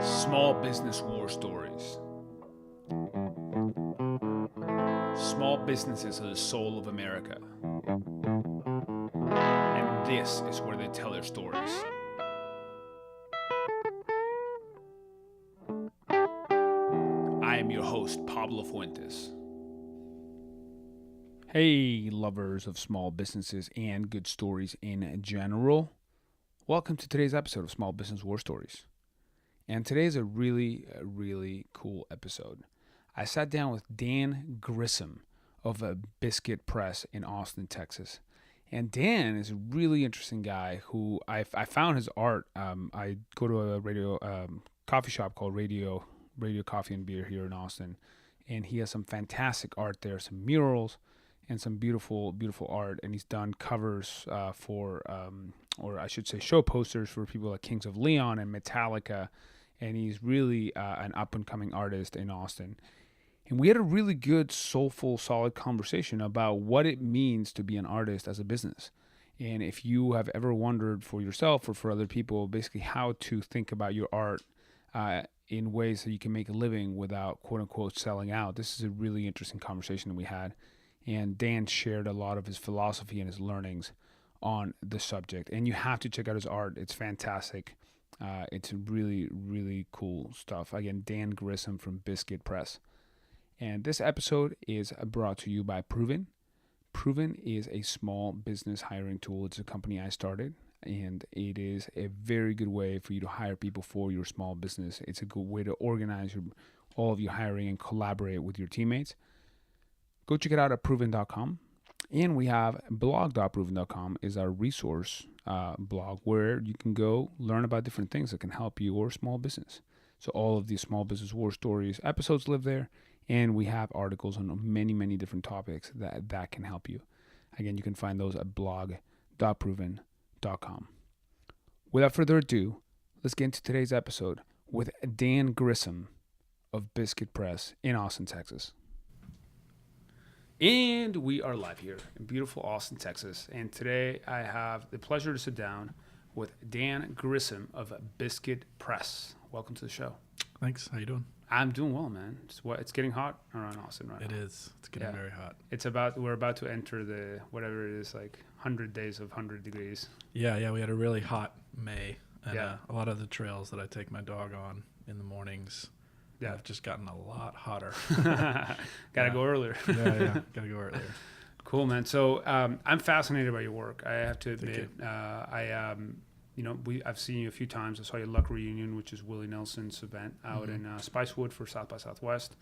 Small business war stories. Small businesses are the soul of America. And this is where they tell their stories. I am your host, Pablo Fuentes. Hey, lovers of small businesses and good stories in general. Welcome to today's episode of Small Business War Stories. And today is a really cool episode. I sat down with Dan Grissom of Biscuit Press in Austin, Texas. And Dan is a really interesting guy who I found his art. I go to a coffee shop called Radio Coffee and Beer here in Austin. And he has some fantastic art there, some murals and some beautiful art. And he's done covers or I should say show posters for people like Kings of Leon and Metallica. And he's really an up-and-coming artist in Austin. And we had a really good, soulful, solid conversation about what it means to be an artist as a business. And if you have ever wondered for yourself or for other people, basically how to think about your art in ways that you can make a living without, quote-unquote, selling out. This is a really interesting conversation that we had. And Dan shared a lot of his philosophy and his learnings on the subject. And you have to check out his art. It's fantastic. It's really cool stuff. Again, Dan Grissom from Biscuit Press. And this episode is brought to you by Proven. Proven is a small business hiring tool. It's a company I started, and it is a very good way for you to hire people for your small business. It's a good way to organize all of your hiring and collaborate with your teammates. Go check it out at proven.com. And we have blog.proven.com is our resource blog where you can go learn about different things that can help your small business. So all of these small business war stories episodes live there, and we have articles on many different topics that can help you. Again, you can find those at blog.proven.com. Without further ado, let's get into today's episode with Dan Grissom of Biscuit Press in Austin, Texas. And we are live here in beautiful Austin, Texas. And today I have the pleasure to sit down with Dan Grissom of Biscuit Press. Welcome to the show. Thanks. How you doing? I'm doing well, man. It's getting hot around Austin right now. It is. It's getting very hot. We're about to enter the, whatever it is, like 100 days of 100 degrees. Yeah. We had a really hot May. And a lot of the trails that I take my dog on in the mornings have just gotten a lot hotter. Gotta go earlier. Yeah. Gotta go earlier. Cool, man. So I'm fascinated by your work. I have to admit, I've seen you a few times. I saw your Luck Reunion, which is Willie Nelson's event out in Spicewood for South by Southwest,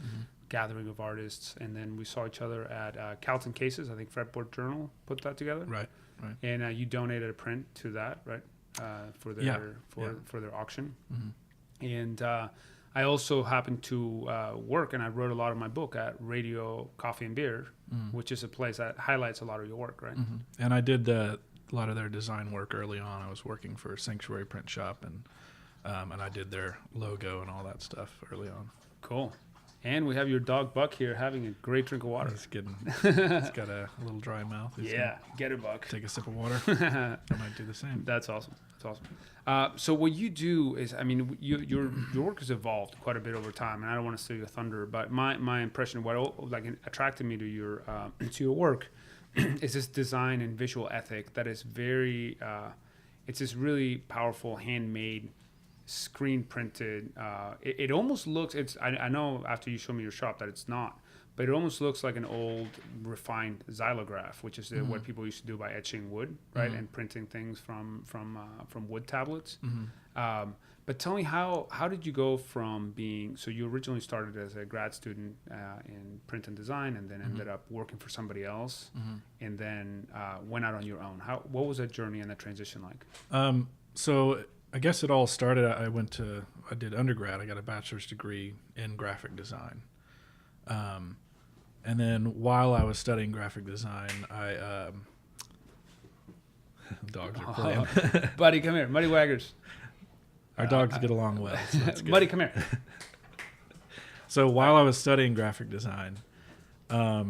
gathering of artists. And then we saw each other at Calton Cases. I think Fretboard Journal put that together. Right. And you donated a print to that, right? For their auction. Mm-hmm. And I also happen to work, and I wrote a lot of my book at Radio Coffee and Beer, which is a place that highlights a lot of your work, right? Mm-hmm. And I did a lot of their design work early on. I was working for Sanctuary Print Shop, and I did their logo and all that stuff early on. Cool. And we have your dog Buck here having a great drink of water. He's got a little dry mouth. Get it, Buck. Take a sip of water. I might do the same. That's awesome. So what you do is, your work has evolved quite a bit over time, and I don't want to steal your thunder, but my impression of what attracted me to your work is this design and visual ethic that is very, it's this really powerful handmade, screen printed. It almost looks. I know after you show me your shop that it's not, but it almost looks like an old refined xylograph, which is what people used to do by etching wood, right, and printing things from wood tablets. But tell me, how did you go from being, so you originally started as a grad student in print and design, and then ended up working for somebody else, and then went out on your own. What was that journey and that transition like? So I guess it all started, I did undergrad. I got a bachelor's degree in graphic design. And then while I was studying graphic design, dogs are playing. Buddy, come here. Muddy Waggers. Our dogs get along well. So that's good. Buddy, come here. So while I was studying graphic design, I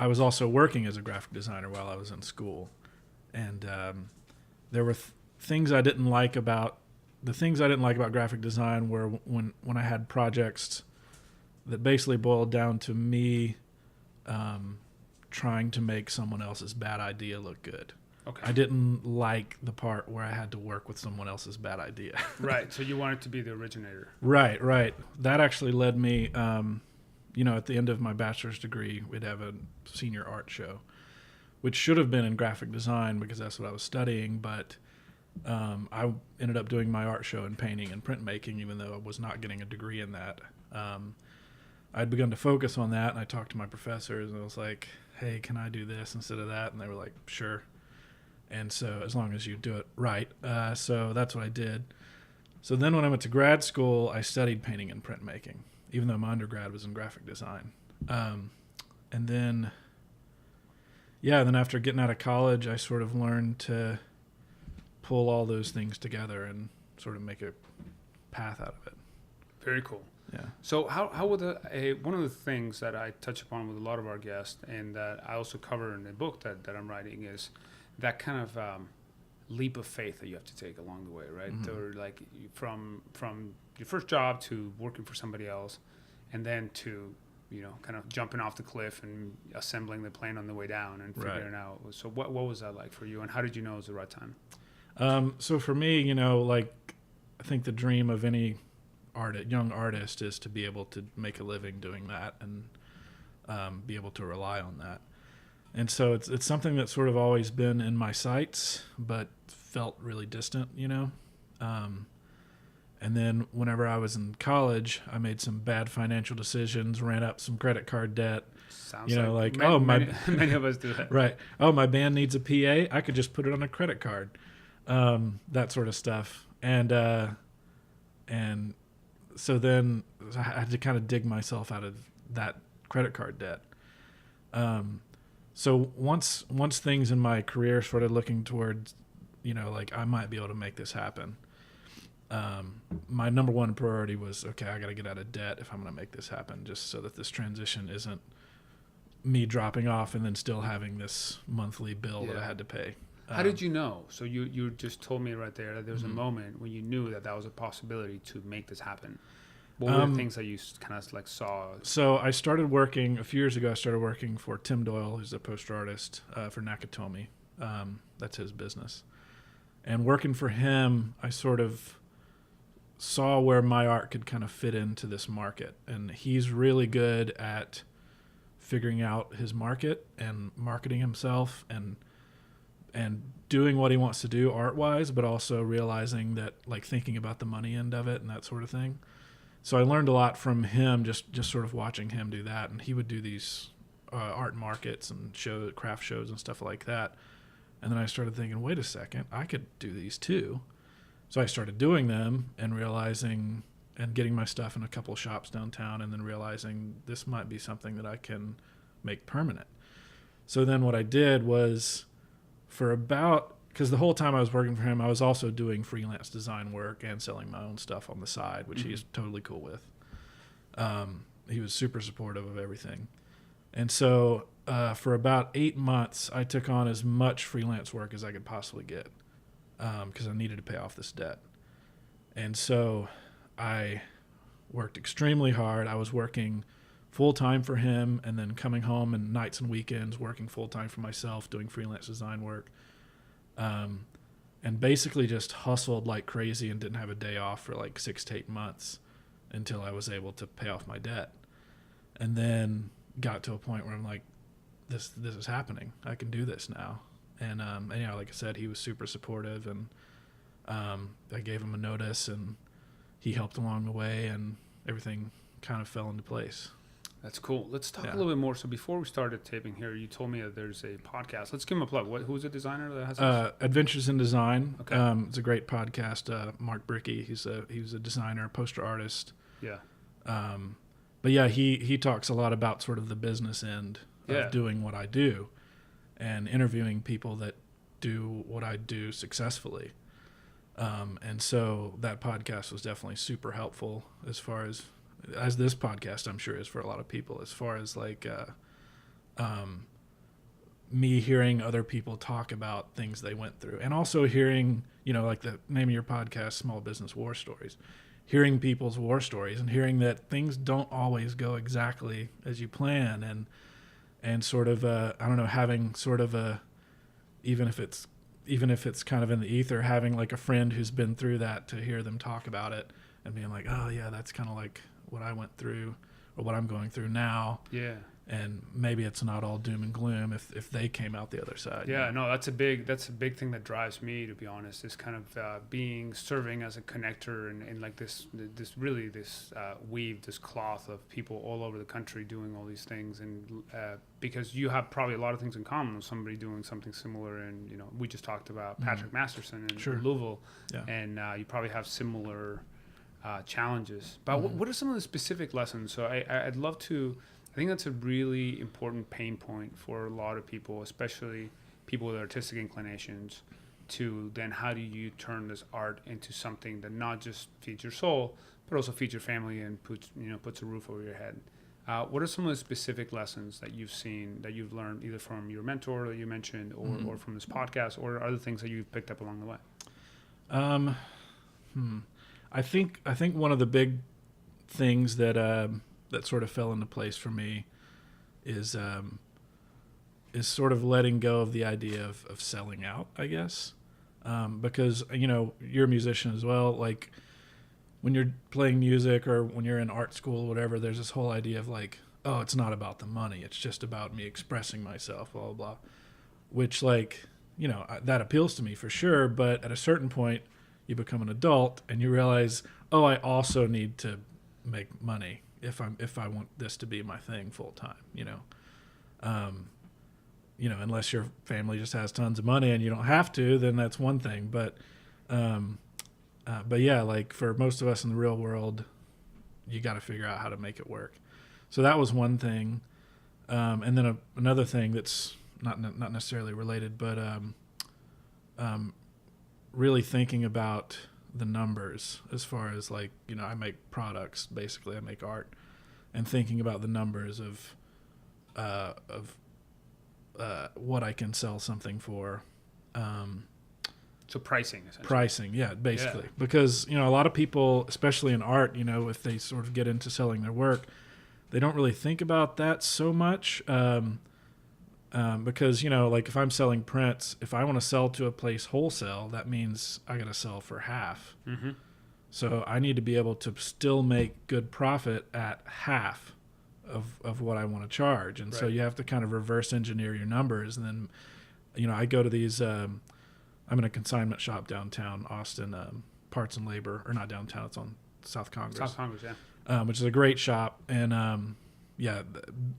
was also working as a graphic designer while I was in school. And there were things I didn't like about the things I didn't like about graphic design were when I had projects that basically boiled down to me trying to make someone else's bad idea look good. Okay. I didn't like the part where I had to work with someone else's bad idea. Right. So you wanted to be the originator. Right. That actually led me, at the end of my bachelor's degree, we'd have a senior art show, which should have been in graphic design because that's what I was studying. But I ended up doing my art show in painting and printmaking, even though I was not getting a degree in that. I'd begun to focus on that, and I talked to my professors, and I was like, hey, can I do this instead of that? And they were like, sure. And so as long as you do it right. So that's what I did. So then when I went to grad school, I studied painting and printmaking, even though my undergrad was in graphic design. And then after getting out of college, I sort of learned to pull all those things together and sort of make a path out of it. Very cool. Yeah. So how would one of the things that I touch upon with a lot of our guests, and that I also cover in the book that I'm writing, is that kind of leap of faith that you have to take along the way, right? Mm-hmm. Or like from your first job to working for somebody else, and then to kind of jumping off the cliff and assembling the plane on the way down and figuring out. So what was that like for you, and how did you know it was the right time? So for me, I think the dream of any young artist is to be able to make a living doing that and be able to rely on that. And so it's something that's sort of always been in my sights, but felt really distant, And then whenever I was in college, I made some bad financial decisions, ran up some credit card debt. Sounds many of us do that. Right. Oh, my band needs a PA. I could just put it on a credit card. That sort of stuff. And so then I had to kind of dig myself out of that credit card debt. So once things in my career started looking towards, I might be able to make this happen. My number one priority was, okay, I got to get out of debt if I'm going to make this happen, just so that this transition isn't me dropping off and then still having this monthly bill that I had to pay. How did you know? So you just told me right there that there was a moment when you knew that was a possibility to make this happen. What were the things that you kind of like saw? So I started working a few years ago. I started working for Tim Doyle, who's a poster artist for Nakatomi. That's his business. And working for him, I sort of saw where my art could kind of fit into this market. And he's really good at figuring out his market and marketing himself and doing what he wants to do art-wise, but also realizing that, like, thinking about the money end of it and that sort of thing. So I learned a lot from him, just sort of watching him do that. And he would do these art markets and craft shows and stuff like that. And then I started thinking, wait a second, I could do these too. So I started doing them and realizing and getting my stuff in a couple of shops downtown, and then realizing this might be something that I can make permanent. So then what I did was, because the whole time I was working for him, I was also doing freelance design work and selling my own stuff on the side, which he's totally cool with. He was super supportive of everything. And so for about 8 months, I took on as much freelance work as I could possibly get because I needed to pay off this debt. And so I worked extremely hard. I was working full-time for him and then coming home and nights and weekends working full-time for myself, doing freelance design work. And basically just hustled like crazy and didn't have a day off for like 6 to 8 months until I was able to pay off my debt. And then got to a point where I'm like, this is happening. I can do this now. And like I said, he was super supportive, and I gave him a notice, and he helped along the way, and everything kind of fell into place. That's cool. Let's talk a little bit more. So before we started taping here, you told me that there's a podcast. Let's give him a plug. Who's the designer that has this? Adventures in Design. Okay. It's a great podcast. Mark Bricky, he was a designer, poster artist. Yeah. But yeah, he talks a lot about sort of the business end of doing what I do and interviewing people that do what I do successfully. And so that podcast was definitely super helpful as far as this podcast I'm sure is for a lot of people, as far as like me hearing other people talk about things they went through, and also hearing, like the name of your podcast, Small Business War Stories, hearing people's war stories and hearing that things don't always go exactly as you plan, and sort of I don't know, having sort of even if it's kind of in the ether, having like a friend who's been through that, to hear them talk about it and being like, oh yeah, that's kind of like what I went through or what I'm going through now. Yeah. And maybe it's not all doom and gloom if they came out the other side. Yeah, no, that's a big thing that drives me, to be honest, is kind of serving as a connector and like this weave, this cloth of people all over the country doing all these things, and because you have probably a lot of things in common with somebody doing something similar, and we just talked about Patrick Masterson in Louisville, and you probably have similar challenges. But what are some of the specific lessons? So I'd love to. I think that's a really important pain point for a lot of people, especially people with artistic inclinations, to then how do you turn this art into something that not just feeds your soul, but also feeds your family and puts a roof over your head. What are some of the specific lessons that you've seen, that you've learned either from your mentor that you mentioned, or from this podcast, or other things that you've picked up along the way? I think one of the big things that sort of fell into place for me is sort of letting go of the idea of selling out, I guess. Because, you're a musician as well. Like when you're playing music or when you're in art school, whatever, there's this whole idea of like, oh, it's not about the money. It's just about me expressing myself, blah, blah, blah. Which, like, that appeals to me for sure. But at a certain point, you become an adult and you realize, oh, I also need to make money if I want this to be my thing full time, unless your family just has tons of money and you don't have to, then that's one thing. But yeah, like for most of us in the real world, you got to figure out how to make it work. So that was one thing. And then another thing that's not necessarily related, but really thinking about the numbers as far as like, I make products, basically I make art, and thinking about the numbers of what I can sell something for. So pricing, essentially. Pricing, yeah, basically. Yeah. Because, a lot of people, especially in art, if they sort of get into selling their work, they don't really think about that so much. Because, like if I'm selling prints, if I want to sell to a place wholesale, that means I got to sell for half. Mm-hmm. So I need to be able to still make good profit at half of what I want to charge. And so you have to kind of reverse engineer your numbers. And then, I go to these, I'm in a consignment shop downtown Austin, Parts and Labor, or not downtown, it's on South Congress. South Congress, yeah. Which is a great shop. And,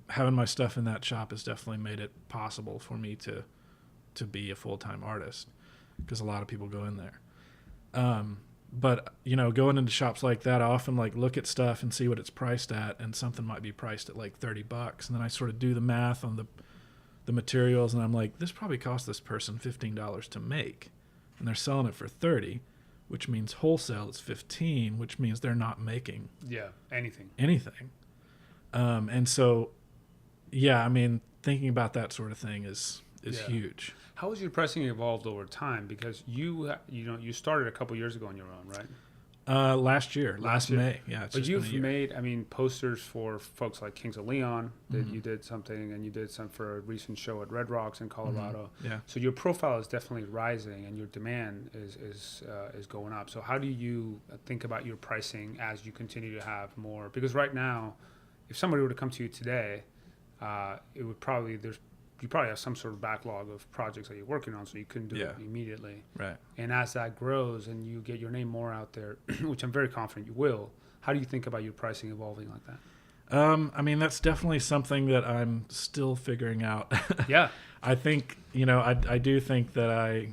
having my stuff in that shop has definitely made it possible for me to be a full-time artist, because a lot of people go in there. But going into shops like that, I often like look at stuff and see what it's priced at, and something might be priced at like $30, and then I sort of do the math on the materials, and I'm like, this probably cost this person $15 to make, and they're selling it for $30, which means wholesale is $15, which means they're not making anything. And so, thinking about that sort of thing is huge. How has your pricing evolved over time? Because you started a couple years ago on your own, right? Last May. Yeah. But you've made, posters for folks like Kings of Leon. That you did something, and you did some for a recent show at Red Rocks in Colorado. Mm-hmm. Yeah. So your profile is definitely rising, and your demand is going up. So how do you think about your pricing as you continue to have more? Because right now, if somebody were to come to you today, it would probably you probably have some sort of backlog of projects that you're working on, so you couldn't do it immediately. Right. And as that grows and you get your name more out there, which I'm very confident you will, how do you think about your pricing evolving like that? That's definitely something that I'm still figuring out. Yeah. I think, I do think that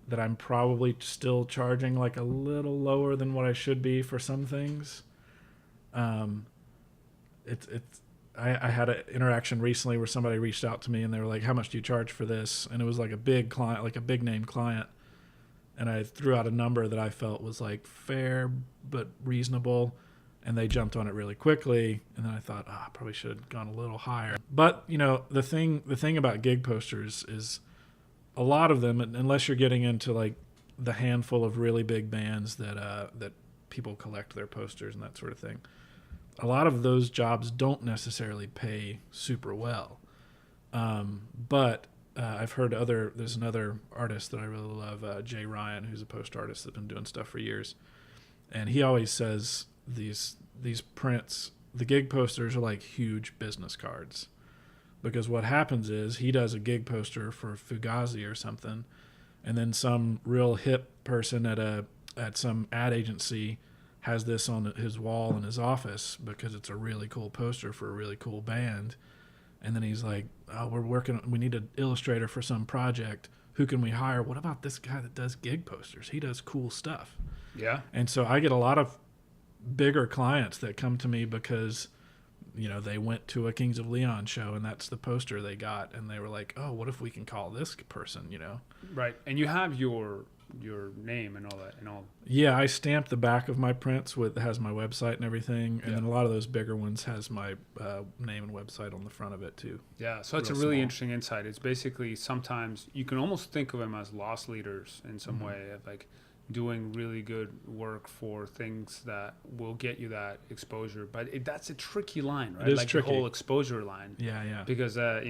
that I'm probably still charging like a little lower than what I should be for some things. I had an interaction recently where somebody reached out to me and they were like, how much do you charge for this? And it was like a big client, like a big name client. And I threw out a number that I felt was like fair, but reasonable. and they jumped on it really quickly. And then I thought, I probably should have gone a little higher. But the thing about gig posters is a lot of them, unless you're getting into like the handful of really big bands that people collect their posters and that sort of thing, a lot of those jobs don't necessarily pay super well. But I've heard there's another artist that I really love, Jay Ryan, who's a post artist that's been doing stuff for years. And he always says these prints, the gig posters are like huge business cards. Because what happens is he does a gig poster for Fugazi or something, and then some real hip person at some ad agency has this on his wall in his office because it's a really cool poster for a really cool band. And then he's like, oh, we need an illustrator for some project. Who can we hire? What about this guy that does gig posters? He does cool stuff. Yeah. And so I get a lot of bigger clients that come to me because they went to a Kings of Leon show and that's the poster they got, and they were like, oh, what if we can call this person, Right. And you have your name and all that and all. Yeah, I stamped the back of my prints has my website and everything, and then a lot of those bigger ones has my name and website on the front of it too. Yeah, so it's a really interesting insight. It's basically sometimes you can almost think of them as loss leaders in some way, of like doing really good work for things that will get you that exposure. But that's a tricky line, right? It is like tricky. The whole exposure line. Yeah. Because as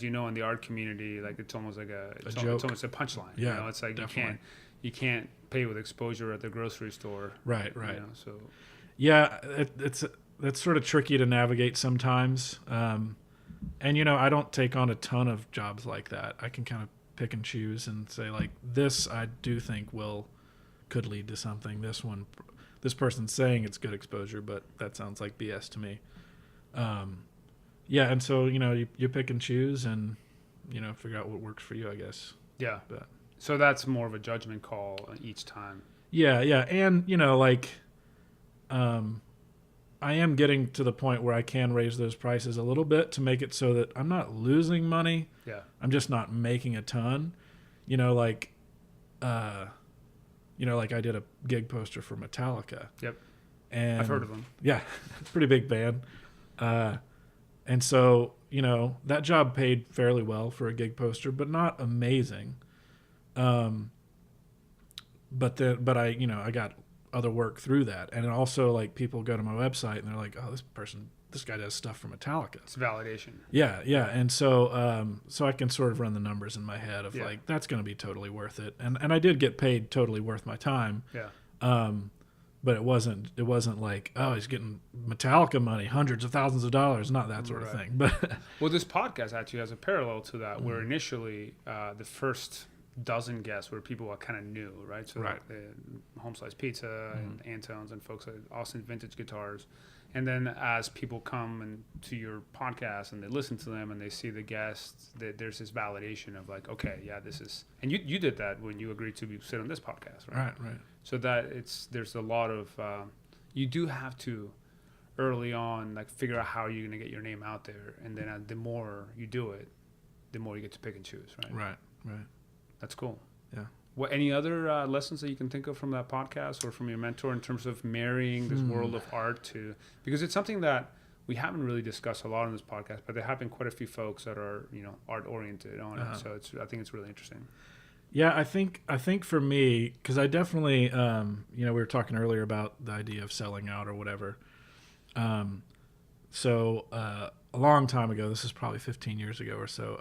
you know, in the art community, like it's almost like it's almost a punchline. Yeah, it's like definitely. you can't pay with exposure at the grocery store. Right. So yeah, that's sort of tricky to navigate sometimes. And I don't take on a ton of jobs like that. I can kind of pick and choose and say like, this I do think could lead to something. This person's saying it's good exposure, but that sounds like BS to me. And so you pick and choose and figure out what works for you, I guess. Yeah. But so that's more of a judgment call each time. Yeah, and I am getting to the point where I can raise those prices a little bit to make it so that I'm not losing money. Yeah. I'm just not making a ton. Like I did a gig poster for Metallica. Yep. And I've heard of them. Yeah, it's a pretty big band. And so, that job paid fairly well for a gig poster, but not amazing. But I got other work through that. And also like people go to my website and they're like, oh, this guy does stuff for Metallica. It's validation. Yeah. And so I can sort of run the numbers in my head of like, that's going to be totally worth it. And I did get paid totally worth my time. Yeah. But it wasn't like, oh, he's getting Metallica money, hundreds of thousands of dollars, not that sort of thing. But well, this podcast actually has a parallel to that, where initially the first dozen guests were people I kind of knew, right? So like Home Slice Pizza and Antones and folks like Austin Vintage Guitars. And then as people come and to your podcast and they listen to them and they see the guests, there's this validation of like, okay, yeah, this is, and you did that when you agreed to sit on this podcast, right? Right. So there's a lot of, you do have to early on like figure out how you're going to get your name out there, and then the more you do it, the more you get to pick and choose, right? Right. That's cool. Yeah. What any other lessons that you can think of from that podcast or from your mentor in terms of marrying this world of art to, because it's something that we haven't really discussed a lot on this podcast, but there have been quite a few folks that are art oriented on it. So I think it's really interesting. Yeah, I think for me, because I definitely we were talking earlier about the idea of selling out or whatever. So a long time ago, this is probably 15 years ago or so,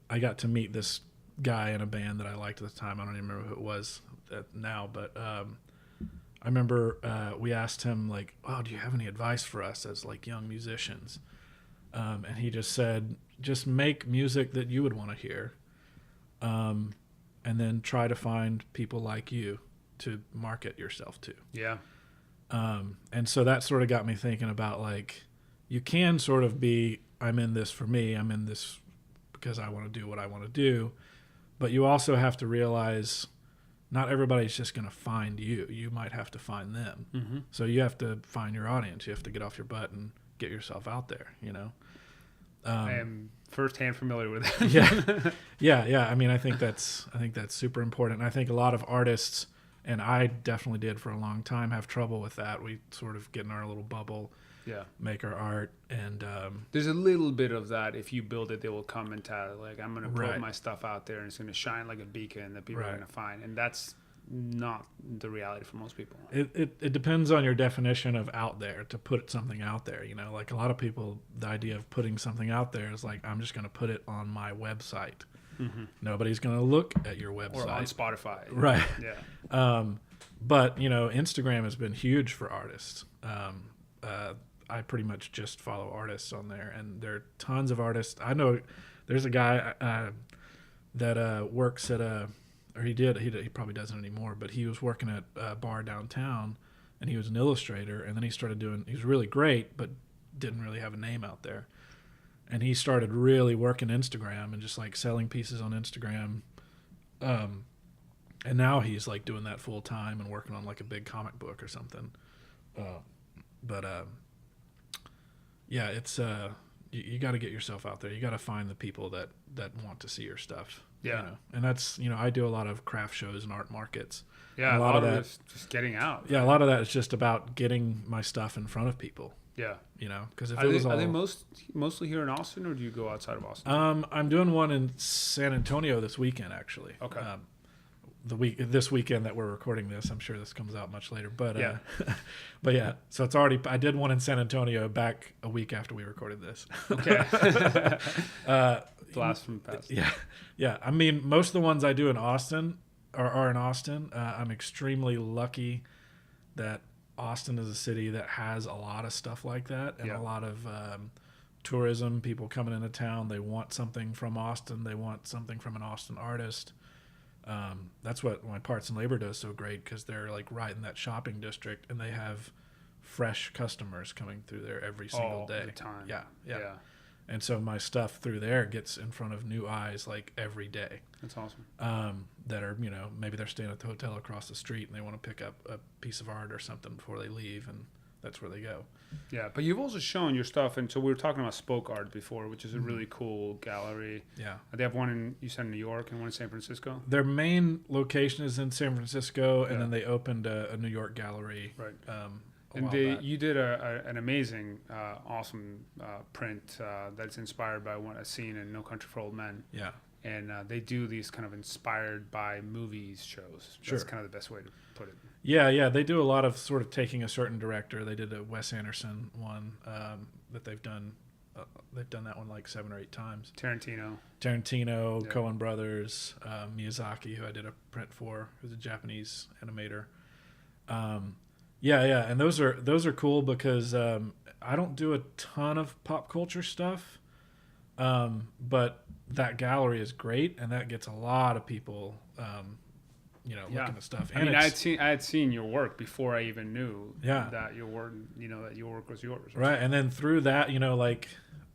I got to meet this guy in a band that I liked at the time. I don't even remember who it was now, but I remember we asked him like, "Oh, do you have any advice for us as like young musicians?" And he just said, "Just make music that you would want to hear, and then try to find people like you to market yourself to." Yeah. And so that sort of got me thinking about like, you can sort of be, I'm in this for me, I'm in this because I want to do what I want to do. But you also have to realize not everybody's just going to find you. You might have to find them. Mm-hmm. So you have to find your audience. You have to get off your butt and get yourself out there, I am firsthand familiar with that. Yeah. I mean, I think that's super important. And I think a lot of artists And I definitely did for a long time have trouble with that. We sort of get in our little bubble, Yeah. make our art, and There's a little bit of that. If you build it, they will come and tell. Like, I'm going to put Right. my stuff out there, and it's going to shine like a beacon that people are Right. going to find. And that's not the reality for most people. it depends on your definition of out there, to put something out there. You know, like a lot of people, the idea of putting something out there is like, I'm just going to put it on my website. Mm-hmm. Nobody's going to look at your website. Or on Spotify. Right. Yeah. But, you know, Instagram has been huge for artists. I pretty much just follow artists on there, and there are tons of artists. I know there's a guy that works at he probably doesn't anymore, but he was working at a bar downtown, and he was an illustrator, and then he was really great, but didn't really have a name out there. And he started really working Instagram and just like selling pieces on Instagram. And now he's like doing that full time and working on like a big comic book or something. Yeah, it's you got to get yourself out there. You got to find the people that want to see your stuff. Yeah. You know? And that's, you know, I do a lot of craft shows and art markets. Yeah. And A lot of that is just getting out. Yeah, a lot of that is just about getting my stuff in front of people. Yeah. You know, because Are they mostly here in Austin, or do you go outside of Austin? I'm doing one in San Antonio this weekend, actually. Okay. This weekend that we're recording this, I'm sure this comes out much later, but Yeah. but yeah, so I did one in San Antonio back a week after we recorded this. Okay. Blast from the past. Yeah. I mean, most of the ones I do in Austin are in Austin. I'm extremely lucky that Austin is a city that has a lot of stuff like that, and a lot of tourism, people coming into town. They want something from Austin. They want something from an Austin artist. That's what my Parts and Labor does so great, because they're like right in that shopping district, and they have fresh customers coming through there every single day. All the time. Yeah. And so my stuff through there gets in front of new eyes like every day. That's awesome. That are, you know, maybe they're staying at the hotel across the street and they want to pick up a piece of art or something before they leave, and that's where they go. Yeah, but you've also shown your stuff, and so we were talking about Spoke Art before, which is a really cool gallery. Yeah. They have one you said in New York and one in San Francisco? Their main location is in San Francisco, and then they opened a New York gallery. Right. And you did an amazing, awesome print that's inspired by a scene in No Country for Old Men. Yeah. And they do these kind of inspired by movies shows. Sure. That's kind of the best way to put it. Yeah. They do a lot of sort of taking a certain director. They did a Wes Anderson one that they've done. They've done that one like 7 or 8 times. Tarantino, Coen Brothers, Miyazaki, who I did a print for, who's a Japanese animator. Yeah, and those are cool because I don't do a ton of pop culture stuff, but that gallery is great, and that gets a lot of people, looking at stuff. And I had seen your work before I even knew that your work, that your work was yours. Right, and then through that,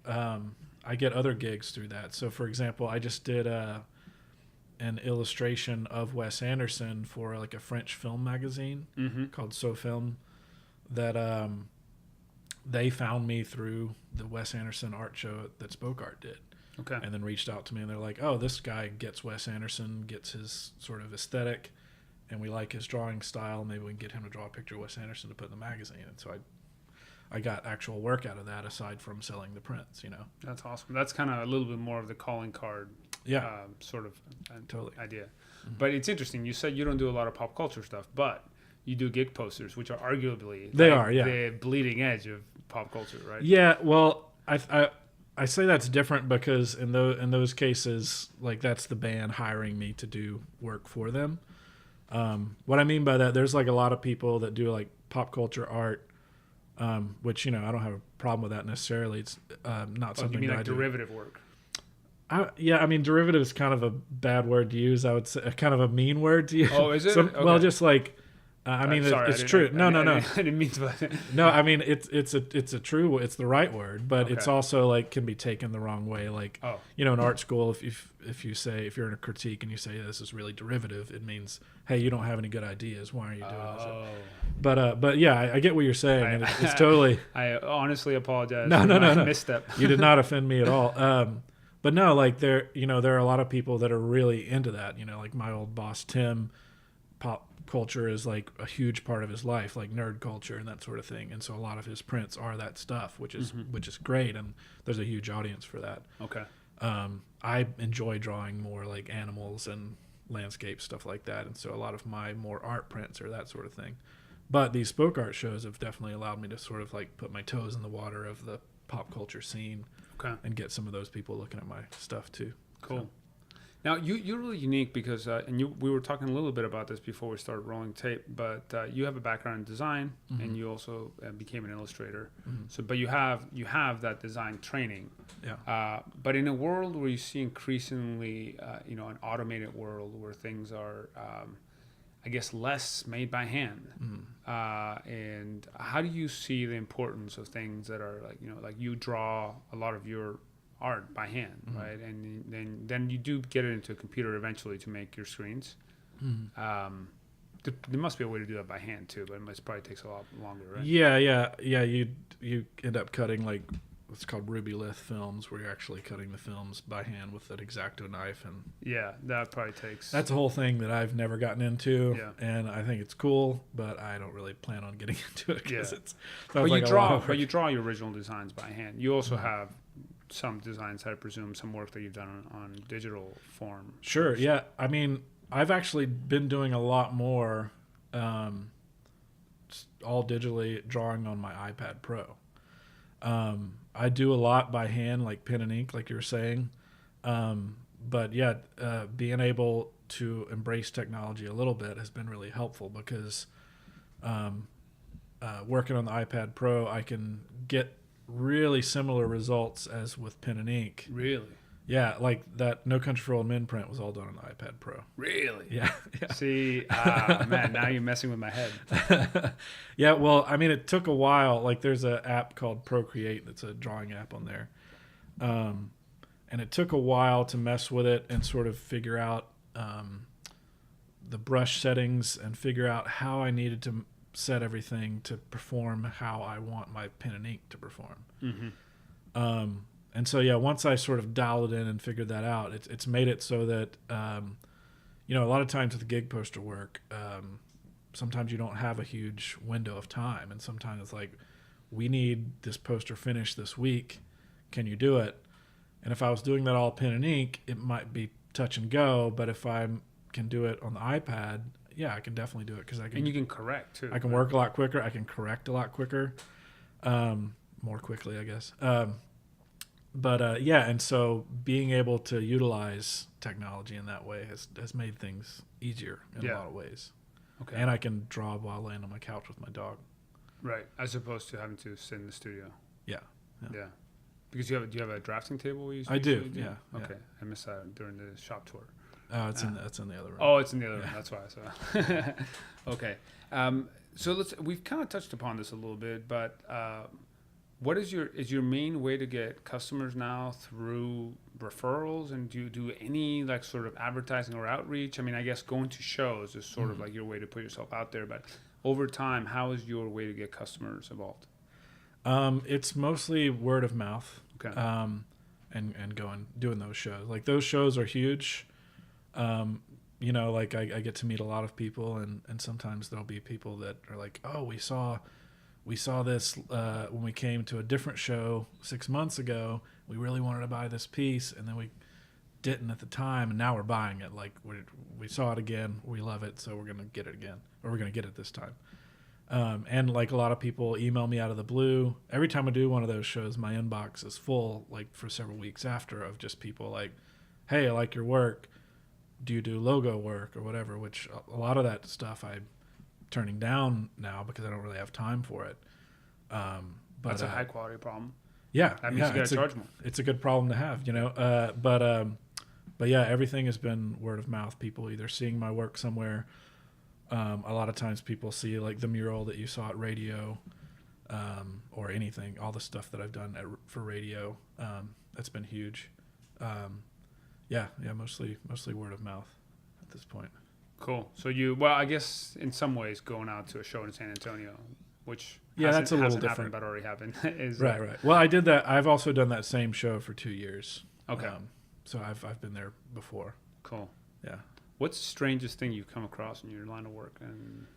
I get other gigs through that. So, for example, I just did an illustration of Wes Anderson for like a French film magazine called So Film, that they found me through the Wes Anderson art show that Spoke Art did. Okay. And then reached out to me, and they're like, oh, this guy gets Wes Anderson, gets his sort of aesthetic, and we like his drawing style. Maybe we can get him to draw a picture of Wes Anderson to put in the magazine. And so I got actual work out of that aside from selling the prints, That's awesome. That's kind of a little bit more of the calling card sort of idea. Mm-hmm. But it's interesting. You said you don't do a lot of pop culture stuff, but you do gig posters, which are arguably the bleeding edge of pop culture, right? Yeah, well, I say that's different because in those cases, like that's the band hiring me to do work for them. What I mean by that, there's like a lot of people that do like pop culture art, which I don't have a problem with that necessarily. It's not something. You mean that like derivative work? Derivative is kind of a bad word to use. I would say kind of a mean word to use. Oh, is it? Okay. Well, just like. It's true. No. I didn't mean to. No, I mean it's the right word, but it's also like can be taken the wrong way. Like, in art school, if you're in a critique and you say this is really derivative, it means hey, you don't have any good ideas. Why are you doing this? But yeah, I get what you're saying, and it's totally. I honestly apologize. No. Misstep. You did not offend me at all. But no, like there are a lot of people that are really into that. Like my old boss Tim. culture is like a huge part of his life, like nerd culture and that sort of thing. And so a lot of his prints are that stuff, which is great, and there's a huge audience for that. Okay. I enjoy drawing more like animals and landscape stuff like that, and so a lot of my more art prints are that sort of thing. But these spoke art shows have definitely allowed me to sort of like put my toes in the water of the pop culture scene, and get some of those people looking at my stuff too. Cool. So. Now you're really unique because we were talking a little bit about this before we started rolling tape, but you have a background in design, and you also became an illustrator. So, but you have that design training. Yeah. But in a world where you see increasingly, an automated world where things are, I guess, less made by hand. And how do you see the importance of things that are like you draw a lot of your art by hand, right? And then you do get it into a computer eventually to make your screens. There must be a way to do that by hand too, but it probably takes a lot longer, right? Yeah. You end up cutting like what's called rubylith films, where you're actually cutting the films by hand with an X-Acto knife, and that probably takes. That's a whole thing that I've never gotten into, Yeah. and I think it's cool, but I don't really plan on getting into it because it's. But you draw your original designs by hand. You also have some designs, I presume, some work that you've done on digital form. Sure, yeah. I mean, I've actually been doing a lot more all digitally drawing on my iPad Pro. I do a lot by hand, like pen and ink, like you were saying. But yeah, being able to embrace technology a little bit has been really helpful because working on the iPad Pro, I can get really similar results as with pen and ink. Really? Yeah, like that No Country for Old Men print was all done on the iPad Pro. Really? Yeah. See, man, now you're messing with my head. Yeah, well, I mean, it took a while. Like, there's an app called Procreate that's a drawing app on there. And it took a while to mess with it and sort of figure out the brush settings and figure out how I needed to set everything to perform how I want my pen and ink to perform. And so, yeah, once I sort of dialed it in and figured that out, it's made it so that, a lot of times with gig poster work, sometimes you don't have a huge window of time. And sometimes it's like, we need this poster finished this week. Can you do it? And if I was doing that all pen and ink, it might be touch and go. But if I can do it on the iPad, yeah, I can definitely do it because I can. And you can correct too. I can work a lot quicker. I can correct a lot quicker, more quickly, I guess. And so being able to utilize technology in that way has made things easier in a lot of ways. Okay. And I can draw while laying on my couch with my dog. Right, as opposed to having to sit in the studio. Yeah. Because do you have a drafting table? I do. Yeah. Okay, yeah. I missed that during the shop tour. It's in the other room. Oh, it's in the other room. That's why I saw. Okay. So we've kind of touched upon this a little bit, but what is your main way to get customers now through referrals? And do you do any like sort of advertising or outreach? I mean, I guess going to shows is sort of like your way to put yourself out there, but over time, how is your way to get customers involved? It's mostly word of mouth. Okay. And doing those shows. Like those shows are huge. Like I get to meet a lot of people, and sometimes there'll be people that are like, oh, we saw this when we came to a different show 6 months ago. We really wanted to buy this piece, and then we didn't at the time, and now we're buying it. Like we saw it again, we love it, so we're gonna get it again, or we're gonna get it this time. And like a lot of people email me out of the blue. Every time I do one of those shows, my inbox is full, like for several weeks after, of just people like, hey, I like your work. Do you do logo work or whatever? Which a lot of that stuff I'm turning down now because I don't really have time for it. But that's a high quality problem. Yeah. That means you gotta charge more. It's a good problem to have, But yeah, everything has been word of mouth. People either seeing my work somewhere. A lot of times people see like the mural that you saw at radio, or anything, all the stuff that I've done for radio. That's been huge. Mostly word of mouth at this point. Cool. So I guess in some ways going out to a show in San Antonio, which that's a little different, happened, but already happened. Is right. Well, I did that. I've also done that same show for 2 years. Okay. So I've been there before. Cool. Yeah. What's the strangest thing you've come across in your line of work? And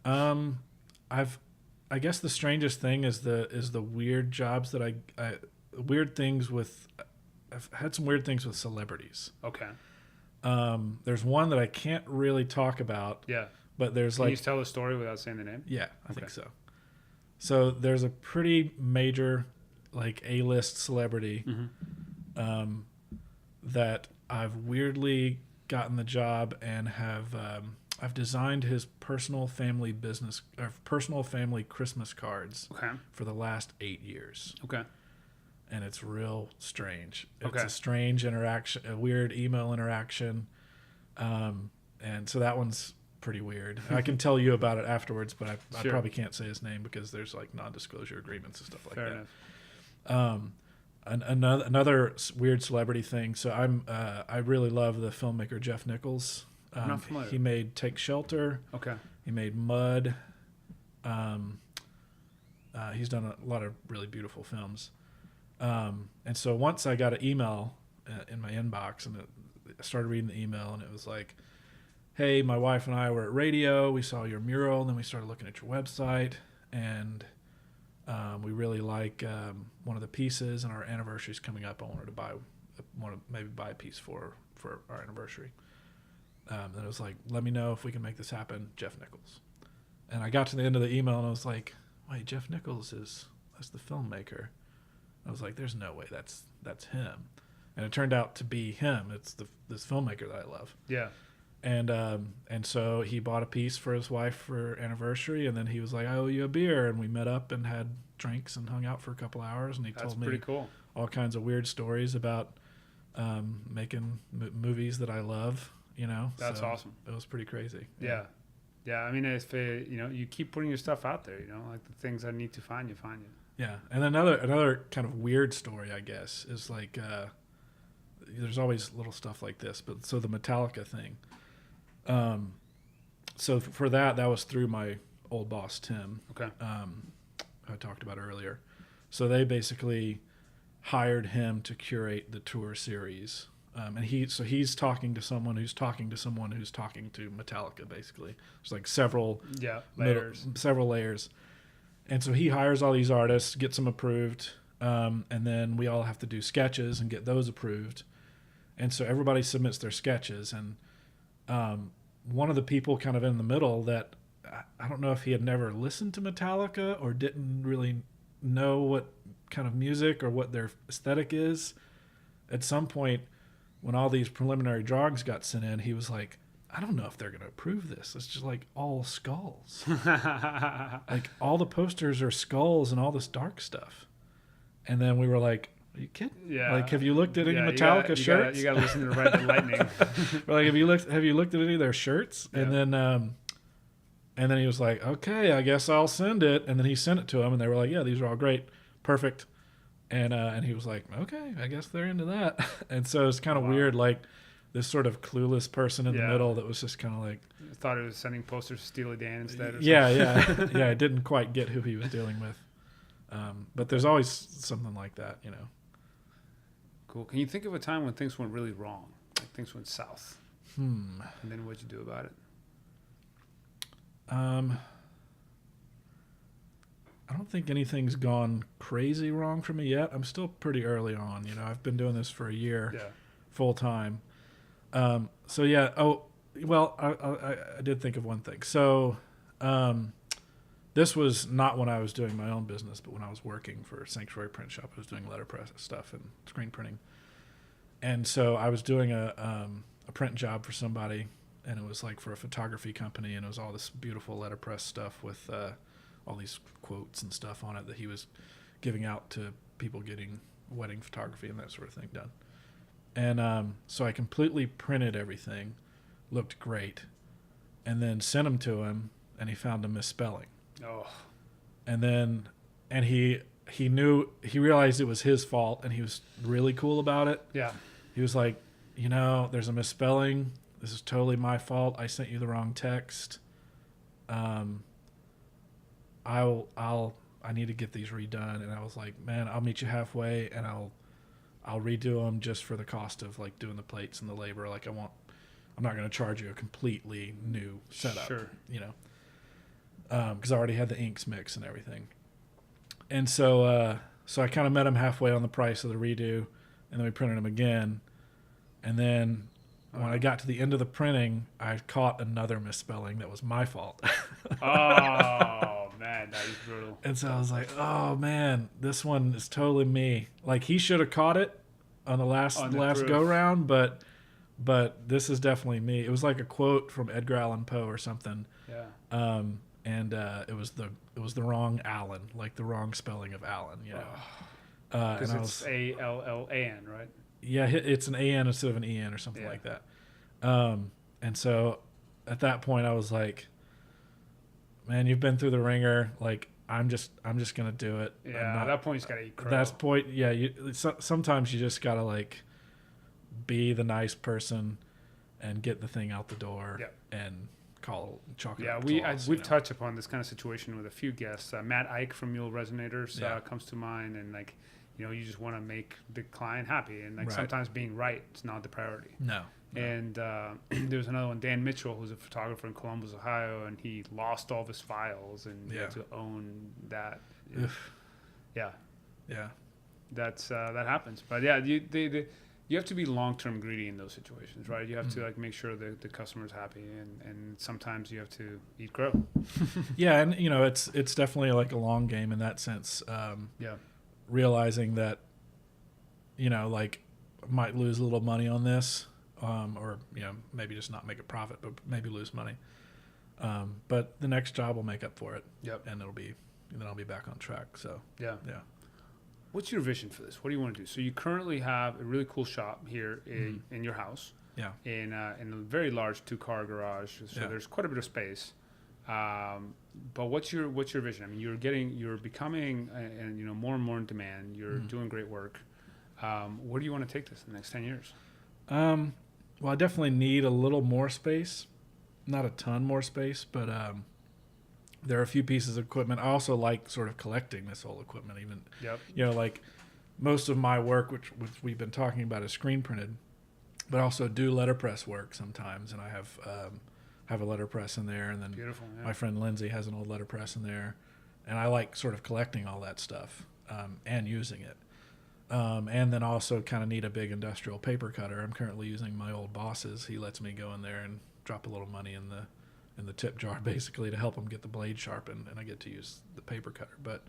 I guess the strangest thing is the weird jobs that weird things with. I've had some weird things with celebrities. okay, There's one that I can't really talk about. yeah. But there's Can you tell the story without saying the name? yeah, I Okay. think so. So there's a pretty major, like A-list celebrity, that I've weirdly gotten the job and have I've designed his personal family Christmas cards Okay. for the last 8 years, Okay. and it's real strange. It's Okay. a strange interaction, a weird email interaction, and so that one's pretty weird. I can tell you about it afterwards, but I Sure. probably can't say his name because there's like non-disclosure agreements and stuff like Fair that. enough. Another weird celebrity thing. So I really love the filmmaker Jeff Nichols. I'm not familiar. He made Take Shelter. Okay. He made Mud. He's done a lot of really beautiful films. And so once I got an email in my inbox, and I started reading the email, and it was like, hey, my wife and I were at radio. We saw your mural, and then we started looking at your website, and we really like one of the pieces, and our anniversary's coming up. I wanted to maybe buy a piece for our anniversary. And it was like, let me know if we can make this happen, Jeff Nichols. And I got to the end of the email, and I was like, wait, Jeff Nichols that's the filmmaker. I was like, there's no way that's him. And it turned out to be him. It's this filmmaker that I love. Yeah. And so he bought a piece for his wife for anniversary, and then he was like, I owe you a beer, and we met up and had drinks and hung out for a couple hours, and he That's told me pretty cool. all kinds of weird stories about making movies that I love, you know. That's So awesome. It was pretty crazy. Yeah. Yeah. I mean, if you keep putting your stuff out there, like the things I need to find, you find it. Yeah. And another kind of weird story, I guess, is like there's always little stuff like this, but so the Metallica thing. So for that was through my old boss, Tim. Okay. I talked about earlier. So they basically hired him to curate the tour series. And he's talking to someone who's talking to someone who's talking to Metallica, basically. There's like several layers. And so he hires all these artists, gets them approved, and then we all have to do sketches and get those approved. And so everybody submits their sketches, and one of the people kind of in the middle that I don't know if he had never listened to Metallica or didn't really know what kind of music or what their aesthetic is. At some point, when all these preliminary drawings got sent in, he was like, I don't know if they're going to approve this. It's just like all skulls. Like all the posters are skulls and all this dark stuff. And then we were like, are you kidding? Yeah. Like, have you looked at any Metallica shirts? You got to listen to the Red Lightning. We're like, have you looked at any of their shirts? Yeah. And then he was like, okay, I guess I'll send it. And then he sent it to them, and they were like, yeah, these are all great, perfect. And he was like, okay, I guess they're into that. And so it's kind of weird, like this sort of clueless person in the middle that was just kind of like, I thought it was sending posters to Steely Dan instead. Or yeah. I didn't quite get who he was dealing with. But there's always something like that, you know. Cool. Can you think of a time when things went really wrong, like things went south, and then what'd you do about it? I don't think anything's gone crazy wrong for me yet. I'm still pretty early on. You know, I've been doing this for a year, full time. So yeah. Oh, well, I did think of one thing. So, this was not when I was doing my own business, but when I was working for Sanctuary Print Shop. I was doing letterpress stuff and screen printing. And so I was doing a print job for somebody, and it was like for a photography company, and it was all this beautiful letterpress stuff with all these quotes and stuff on it that he was giving out to people getting wedding photography and that sort of thing done. And so I completely printed everything, looked great, and then sent them to him, and he found a misspelling. Oh. And he realized it was his fault, and he was really cool about it. Yeah. He was like, there's a misspelling. This is totally my fault. I sent you the wrong text. I need to get these redone. And I was like, man, I'll meet you halfway, and I'll redo them just for the cost of like doing the plates and the labor. Like I I'm not going to charge you a completely new setup, Sure. you know, because I already had the inks mix and everything. And so I kind of met him halfway on the price of the redo, and then we printed them again. And then when I got to the end of the printing, I caught another misspelling that was my fault. Oh man, that is brutal. And so I was like, oh man, this one is totally me. Like, he should have caught it on the last proof. go round, but this is definitely me. It was like a quote from Edgar Allan Poe or something. Yeah. And it was the wrong Allen, like the wrong spelling of Allen, you know. Because it's Allan, right? Yeah, it's an AN instead of an EN or something like that. And so at that point I was like, man, you've been through the ringer. Like, I'm just gonna do it. Yeah, at that point you just gotta eat crow. That's point. Yeah, sometimes you just gotta like be the nice person and get the thing out the door and call chalk it up. Yeah, we've touched upon this kind of situation with a few guests. Matt Ike from Mule Resonators comes to mind, and like, you know, you just want to make the client happy, and like sometimes being right is not the priority. No. And there's another one, Dan Mitchell, who's a photographer in Columbus, Ohio, and he lost all of his files, and he had to own that. Yeah. That's that happens, but yeah, you have to be long-term greedy in those situations, right? You have to like make sure that the customer's happy, and sometimes you have to eat crow. Yeah, and you know, it's definitely like a long game in that sense. Realizing that, you know, like, might lose a little money on this, or, you know, maybe just not make a profit, but maybe lose money. But the next job will make up for it. Yep. And then I'll be back on track. So yeah. What's your vision for this? What do you want to do? So you currently have a really cool shop here in your house. Yeah. In a very large 2-car garage. So there's quite a bit of space. But what's your vision? I mean, you're becoming, and you know, more and more in demand. You're doing great work. Where do you want to take this in the next 10 years? Well, I definitely need a little more space, not a ton more space, but there are a few pieces of equipment. I also like sort of collecting this whole equipment, even, you know, like most of my work, which we've been talking about, is screen printed, but I also do letterpress work sometimes, and I have a letterpress in there, and then my friend Lindsay has an old letterpress in there, and I like sort of collecting all that stuff and using it. And then also kind of need a big industrial paper cutter. I'm currently using my old boss's. He lets me go in there and drop a little money in the tip jar, basically, to help him get the blade sharpened, and I get to use the paper cutter. But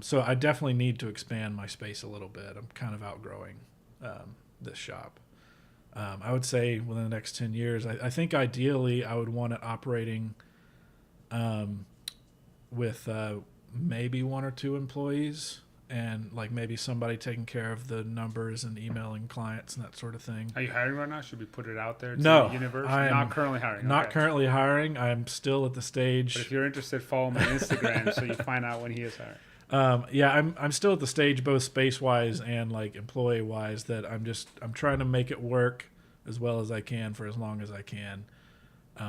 so I definitely need to expand my space a little bit. I'm kind of outgrowing this shop. I would say within the next 10 years, I think ideally I would want it operating with maybe 1 or 2 employees, and like maybe somebody taking care of the numbers and emailing clients and that sort of thing. Are you hiring right now? Should we put it out there to the universe? Not currently hiring. Not currently hiring. I'm still at the stage. But if you're interested, follow my Instagram so you find out when he is hiring. I'm still at the stage, both space-wise and like employee-wise, that I'm trying to make it work as well as I can for as long as I can, so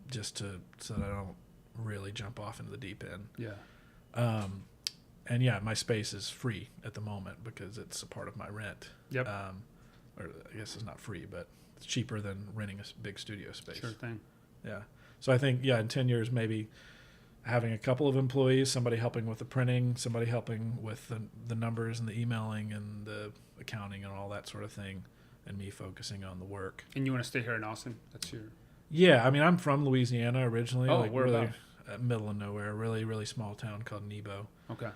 that I don't really jump off into the deep end. Yeah. And yeah, my space is free at the moment because it's a part of my rent. Yep. Or I guess it's not free, but it's cheaper than renting a big studio space. Sure thing. Yeah. So I think, in 10 years, maybe having a couple of employees, somebody helping with the printing, somebody helping with the numbers and the emailing and the accounting and all that sort of thing, and me focusing on the work. And you want to stay here in Austin? That's your... Yeah. I mean, I'm from Louisiana originally. Oh, where really middle of nowhere, really, really small town called Nebo. Okay.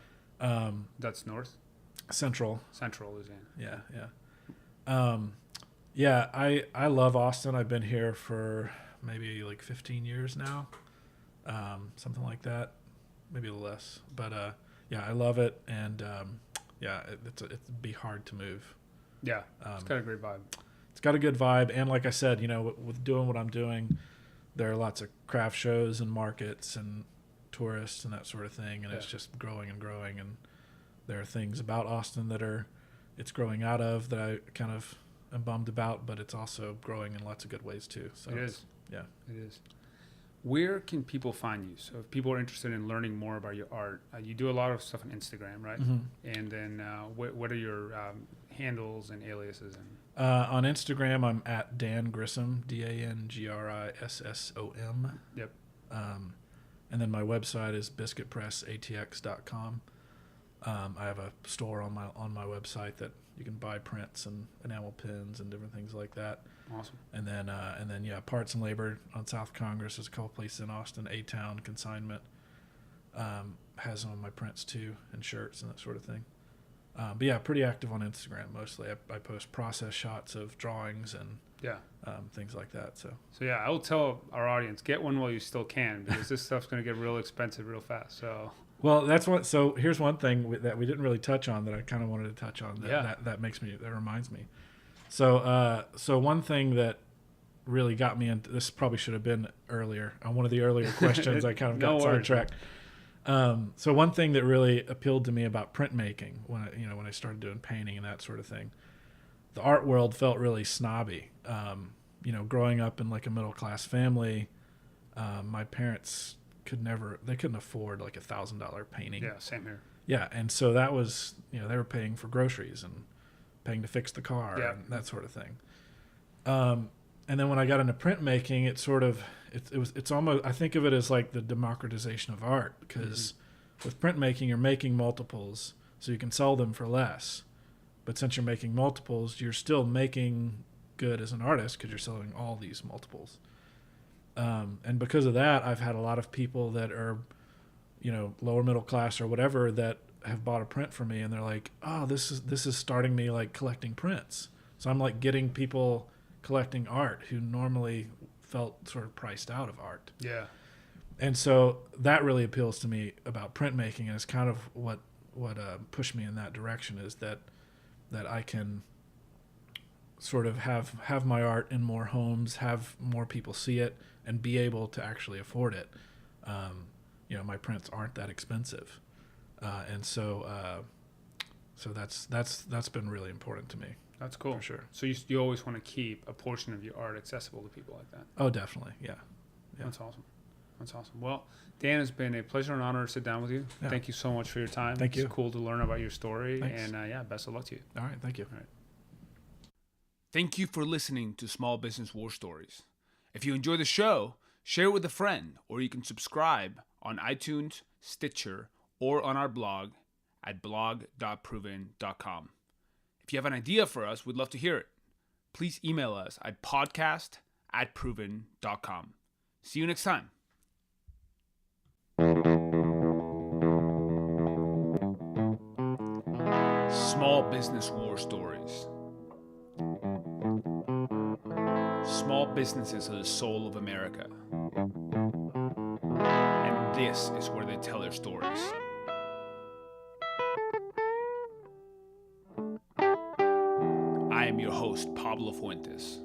That's north? Central Louisiana. I love Austin. I've been here for maybe like 15 years now, something like that, maybe less. But I love it, and it'd be hard to move. Yeah, it's got a great vibe. It's got a good vibe, and like I said, you know, with doing what I'm doing, there are lots of craft shows and markets and tourists and that sort of thing, and it's just growing and growing, and there are things about Austin it's growing out of that I kind of am bummed about, but it's also growing in lots of good ways too. So it is. Yeah, it is. Where can people find you? So if people are interested in learning more about your art, you do a lot of stuff on Instagram, right? Mm-hmm. And then what are your handles and aliases? On Instagram, I'm at Dan Grissom, DANGRISSOM. Yep. And then my website is biscuitpressatx.com. I have a store on my website that you can buy prints and enamel pins and different things like that. Awesome. And then Parts and Labor on South Congress. There's a couple places in Austin. A-Town Consignment has some of my prints too, and shirts and that sort of thing. But yeah, pretty active on Instagram mostly. I post process shots of drawings and things like that. So yeah, I will tell our audience, get one while you still can, because this stuff's going to get real expensive real fast. So well, that's one. So here's one thing that we didn't really touch on that I kind of wanted to touch on. That reminds me. So one thing that really got me into this, probably should have been earlier on one of the earlier questions. I kind of got sidetracked. So one thing that really appealed to me about printmaking when I started doing painting and that sort of thing, the art world felt really snobby. Growing up in like a middle class family, my parents couldn't afford like $1,000 painting. Yeah, same here. Yeah, and so that was they were paying for groceries and paying to fix the car and that sort of thing. And then when I got into printmaking, it's almost, I think of it as like the democratization of art, because with printmaking you're making multiples so you can sell them for less. But since you're making multiples, you're still making good as an artist because you're selling all these multiples. And because of that, I've had a lot of people that are, lower middle class or whatever, that have bought a print for me, and they're like, "Oh, this is starting me like collecting prints." So I'm like getting people collecting art who normally felt sort of priced out of art. Yeah. And so that really appeals to me about printmaking, and it's kind of what pushed me in that direction, is that I can sort of have my art in more homes, have more people see it, and be able to actually afford it. My prints aren't that expensive, and so that's been really important to me. That's cool. For sure. So you always want to keep a portion of your art accessible to people like that. Oh, definitely. Yeah. That's awesome. Well, Dan, it's been a pleasure and honor to sit down with you. Yeah. Thank you so much for your time. Thank you. It's cool to learn about your story. Thanks. And best of luck to you. All right. Thank you. All right. Thank you for listening to Small Business War Stories. If you enjoy the show, share it with a friend, or you can subscribe on iTunes, Stitcher, or on our blog at blog.proven.com. If you have an idea for us, we'd love to hear it. Please email us at podcast@proven.com. See you next time. Small Business War Stories. Small businesses are the soul of America. And this is where they tell their stories. I am your host, Pablo Fuentes.